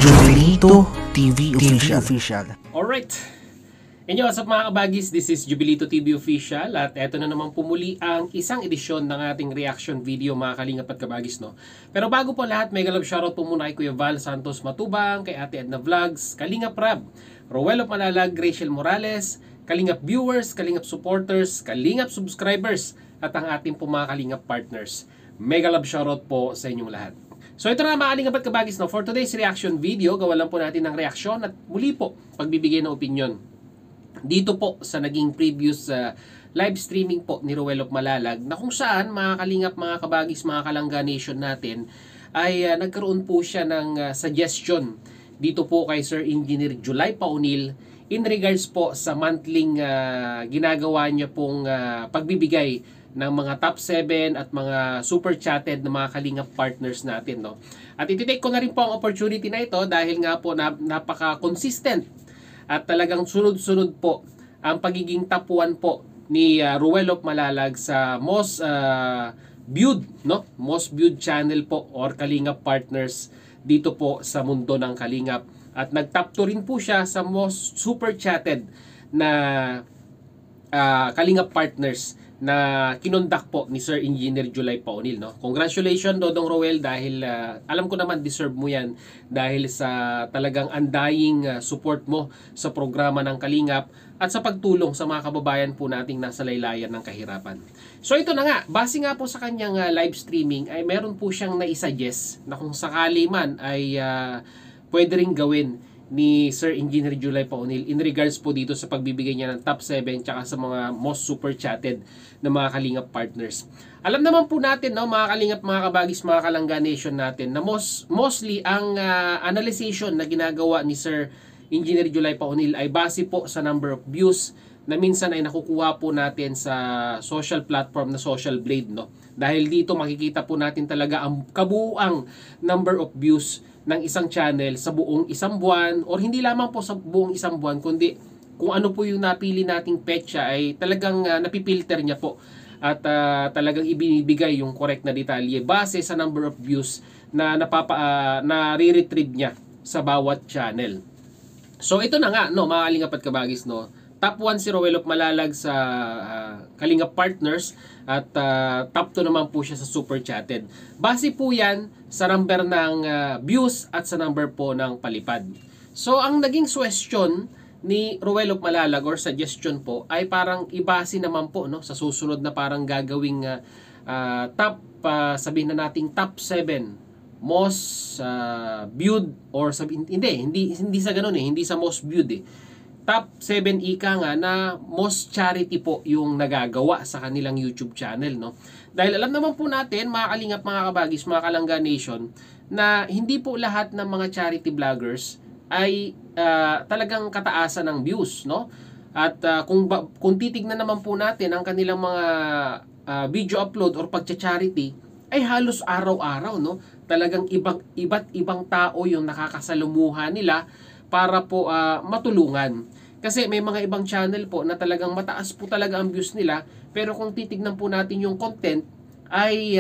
Jubilito TV Official. Alright. Inyo, what's up mga kabagis? This is Jubilito TV Official at eto na naman pumuli ang isang edisyon ng ating reaction video mga kalingap at kabagis, no? Pero bago po lahat, mega love shoutout po muna kay Kuya Val Santos Matubang, kay Ate Edna Vlogs, Kalingap Rab, Rowel of Malalag, Rachel Morales, Kalingap viewers, Kalingap supporters, Kalingap subscribers at ang ating po mga Kalingap partners. Mega love shoutout po sa inyong lahat. So ito na mga kalingap at kabagis, no? For today's reaction video, gawa lang po natin ng reaksyon at muli po pagbibigay ng opinion dito po sa naging previous live streaming po ni Rowel of Malalag, na kung saan mga kalingap, mga kabagis, mga kalangga nation natin ay nagkaroon po siya ng suggestion dito po kay Sir Engineer July Paunil in regards po sa monthly ginagawa niya pong pagbibigay ng mga top 7 at mga super chatted na mga kalingap partners natin, no? At ititake ko na rin po ang opportunity na ito dahil nga po napaka-consistent at talagang sunod-sunod po ang pagiging top 1 po ni Rowel of Malalag sa most viewed, no? Most viewed channel po or kalingap partners dito po sa mundo ng kalingap. At nag-top 2 rin po siya sa most super chatted na kalingap partners na kinondak po ni Sir Engineer July Paunil, no? Congratulations Dodong Rowel, dahil alam ko naman deserve mo yan dahil sa talagang undying support mo sa programa ng Kalingap at sa pagtulong sa mga kababayan po nating nasa laylayan ng kahirapan. So ito na nga, base nga po sa kanyang live streaming ay meron po siyang naisuggest na kung sakali man ay pwede rin gawin ni Sir Engineer July Paunil in regards po dito sa pagbibigay niya ng top 7 tsaka sa mga most super chatted na mga kalingap partners. Alam naman po natin, no, mga kalingap, mga kabagis, mga kalangga nation natin, na mostly ang analyzation na ginagawa ni Sir Engineer July Paunil ay base po sa number of views na minsan ay nakukuha po natin sa social platform na Social Blade, no? Dahil dito makikita po natin talaga ang kabuuang number of views ng isang channel sa buong isang buwan, or hindi lamang po sa buong isang buwan, kundi kung ano po yung napili nating petsa ay talagang napipilter niya po at talagang ibinibigay yung correct na detalye base sa number of views na nare-retrieve niya sa bawat channel. So ito na nga, no, mga kalingap at kabagis, no, top 1 si Rowel of Malalag sa Kalingap Partners at top 2 naman po siya sa Super Chatted. Base po yan sa number ng views at sa number po ng palipad. So ang naging suggestion ni Rowel of Malalag or suggestion po ay parang ibase naman po, no, sa susunod na parang gagawing top, sabihin na nating top 7 most viewed, or hindi sa ganun hindi sa most viewed top 7 ika nga na most charity po yung nagagawa sa kanilang YouTube channel, no? Dahil alam naman po natin, mga kalingap, mga kabagis, mga kalangga nation, na hindi po lahat ng mga charity vloggers ay talagang kataasan ng views, no? At kung titignan naman po natin ang kanilang mga video upload or pagcha-charity ay halos araw-araw, no? Talagang iba't ibang tao yung nakakasalumuha nila para po matulungan. Kasi may mga ibang channel po na talagang mataas po talaga ang views nila, pero kung titignan po natin yung content ay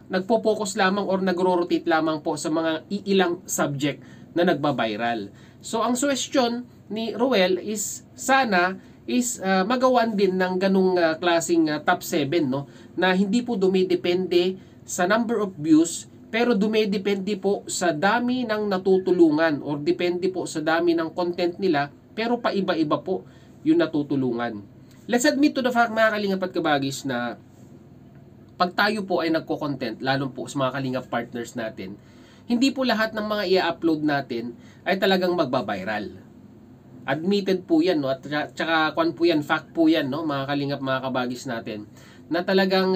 nagpo-focus lamang or nagro-rotate lamang po sa mga iilang subject na nagba-viral. So ang suggestion ni Rowel is sana is magawan din ng ganung klaseng top 7, no, na hindi po dumidepende sa number of views, pero dumidepende po sa dami ng natutulungan or depende po sa dami ng content nila, pero paiba-iba po yung natutulungan. Let's admit to the fact, mga kalingap at kabagis, na pag tayo po ay nagko-content, lalo po sa mga kalingap partners natin, hindi po lahat ng mga i-upload natin ay talagang magba-viral. Admitted po yan, no? At tsaka kwan po yan, fact po yan, no, mga kalingap, mga kabagis natin, na talagang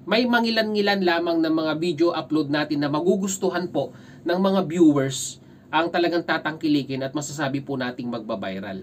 may mangilan-ngilan lamang ng mga video upload natin na magugustuhan po ng mga viewers ang talagang tatangkilikin at masasabi po nating magba-viral.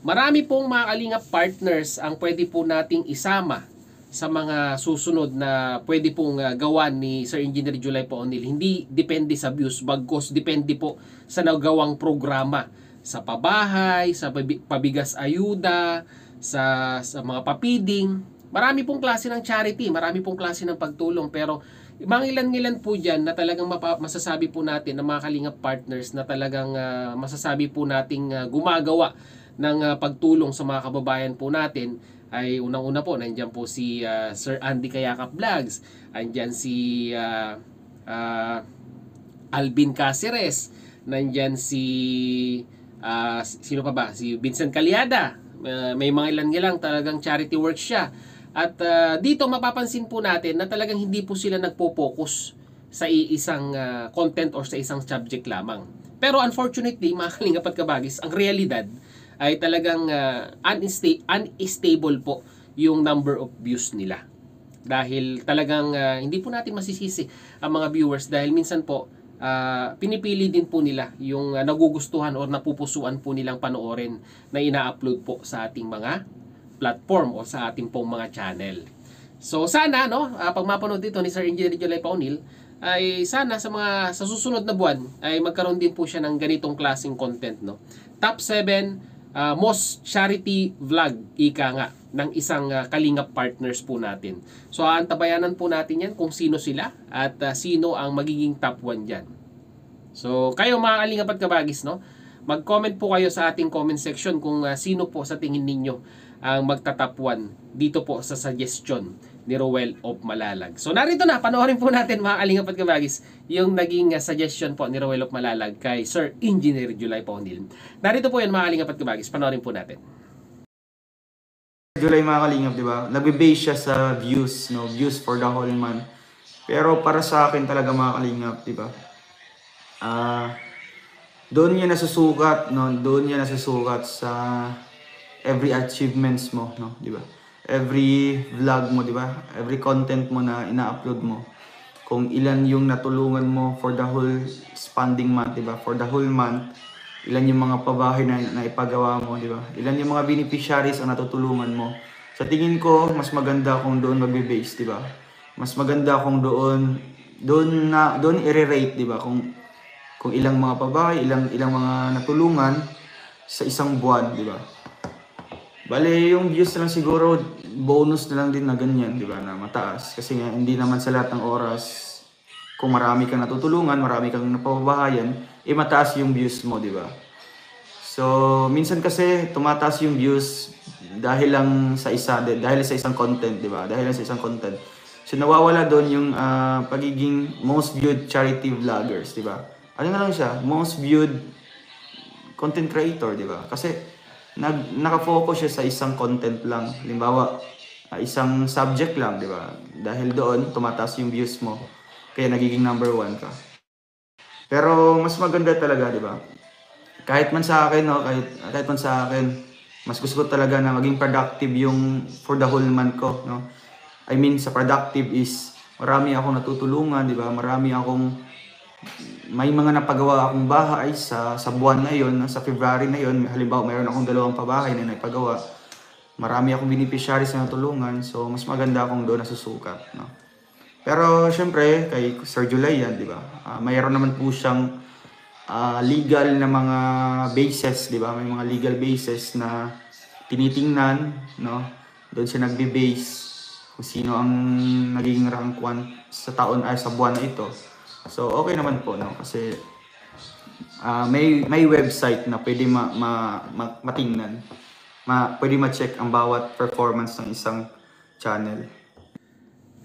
Marami pong mga kalingap partners ang pwede po nating isama sa mga susunod na pwede pong gawan ni Sir Engineer July Paunil. Hindi depende sa views, bagkos depende po sa nagawang programa, sa pabahay, sa pabigas ayuda, sa mga papiding. Marami pong klase ng charity, marami pong klase ng pagtulong, pero Mga ilan-ilan po dyan na talagang masasabi po natin ng mga kalingap partners na talagang masasabi po nating gumagawa ng pagtulong sa mga kababayan po natin ay unang-una po, nandiyan po si Sir Andy Kayakap Vlogs, andyan si Alvin Caceres, nandyan si sino pa ba? Si Vincent Calyada. May mga ilan-ilang talagang charity work siya. At dito mapapansin po natin na talagang hindi po sila nagpo-focus sa isang content or sa isang subject lamang. Pero unfortunately, mga kalingap at kabagis, ang realidad ay talagang unstable po yung number of views nila. Dahil talagang hindi po natin masisisi ang mga viewers dahil minsan po pinipili din po nila yung nagugustuhan o napupusuan po nilang panoorin na ina-upload po sa ating mga platform o sa ating pong mga channel. So sana pag mapanood dito ni Sir Engineer Julay Paunil ay sana sa susunod na buwan ay magkaroon din po siya ng ganitong klaseng content, Top 7 most charity vlog ika nga ng isang kalingap partners po natin. So antabayanan po natin yan kung sino sila at sino ang magiging top 1 dyan. So kayo mga kalingap at kabagis, mag-comment po kayo sa ating comment section kung sino po sa tingin ninyo ang magta-top 1 dito po sa suggestion ni Roel of Malalag. So narito na, panoorin po natin mga kalingap at kabagis yung naging suggestion po ni Roel of Malalag kay Sir Engineer Julay Paunil. Narito po yan mga kalingap at kabagis, panoorin po natin. Julay mga kalingap, di ba? Nagbe-base siya sa views, views for the whole month. Pero para sa akin talaga mga kalingap, di ba? Doon niya nasusukat, doon niya nasusukat sa every achievements mo, di ba? Every vlog mo, di ba? Every content mo na ina-upload mo. Kung ilan yung natulungan mo for the whole spending month, di ba? For the whole month, ilan yung mga pabahay na ipagawa mo, di ba? Ilan yung mga beneficiaries ang natutulungan mo. Sa tingin ko, mas maganda kung doon magbe-base, di ba? Mas maganda kung doon i-rate, di ba? Kung ilang mga pabahay, ilang mga natulungan sa isang buwan, di ba? Bale, yung views na lang siguro, bonus na lang din na ganyan, di ba, na mataas. Kasi nga, hindi naman sa lahat ng oras, kung marami kang natutulungan, marami kang napapabahayan, mataas yung views mo, di ba? So, minsan kasi, tumataas yung views dahil sa isang content, di ba? Dahil lang sa isang content. So, nawawala doon yung pagiging most viewed charity vloggers, di ba? Ano na lang siya? Most viewed content creator, di ba? Kasi, nakafocus siya sa isang content lang. Halimbawa, isang subject lang, di ba? Dahil doon, tumataas yung views mo. Kaya nagiging number 1 ka. Pero mas maganda talaga, di ba? Kahit man sa akin, kahit man sa akin, mas gusto ko talaga na maging productive yung for the whole month ko, I mean, sa productive is marami akong natutulungan, di ba? May mga napagawa akong bahay sa buwan na yon, sa February na yon. Halimbawa, mayroon akong 2 pabahay na napagawa. Marami akong beneficiaries na natulungan. So, mas maganda akong doon nasusukat. Pero, syempre, kay Sir Julay yan, di ba? Mayroon naman po siyang legal na mga bases, di ba? May mga legal bases na tinitingnan, Doon siya nagbe-base kung sino ang naging rank 1 sa taon ay sa buwan na ito. So, okay naman po, kasi may website na pwede matingnan. Pwede ma-check ang bawat performance ng isang channel.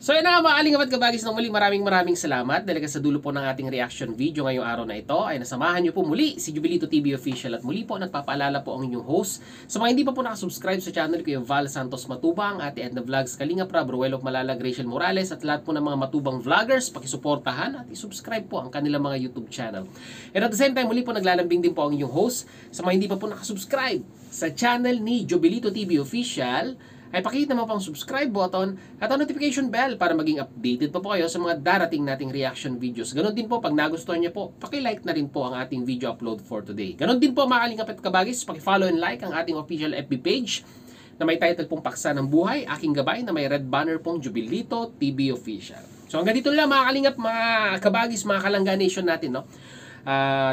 So yun na nga mga kalingap at kabagis, muli maraming salamat dahil sa dulo po ng ating reaction video ngayong araw na ito ay nasamahan nyo po muli si Jobilito TV Official at muli po nagpapaalala po ang inyong host. Sa mga hindi pa po nakasubscribe sa channel ko yung Val Santos Matubang, Ate Edna Vlogs, Kalingap Rab, Roel of Malalag, Rachel Morales at lahat po ng mga matubang vloggers, pakisuportahan at isubscribe po ang kanilang mga YouTube channel. And at the same time muli po naglalambing din po ang inyong host. Sa mga hindi pa po nakasubscribe sa channel ni Jobilito TV Official, ay pakihit naman pang subscribe button at ang notification bell para maging updated pa po kayo sa mga darating nating reaction videos. Ganon din po, pag nagustuhan niyo po, pakilike na rin po ang ating video upload for today. Ganon din po mga kalingap at kabagis, pakifollow and like ang ating official FB page na may title pong Paksa ng Buhay, Aking Gabay, na may red banner pong Jobilito TV Official. So hanggang dito lang mga kalingap, mga kabagis, mga Kalangga Nation natin,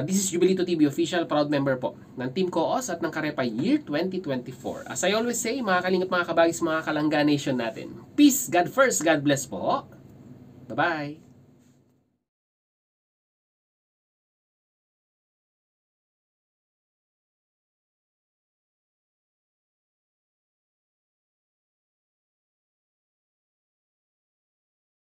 this is Jobilito TV Official, proud member po ng Team Coos at ng Karepa Year 2024. As I always say, mga kalingap, mga kabagis, mga Kalangga Nation natin, peace, God first, God bless po. Bye-bye.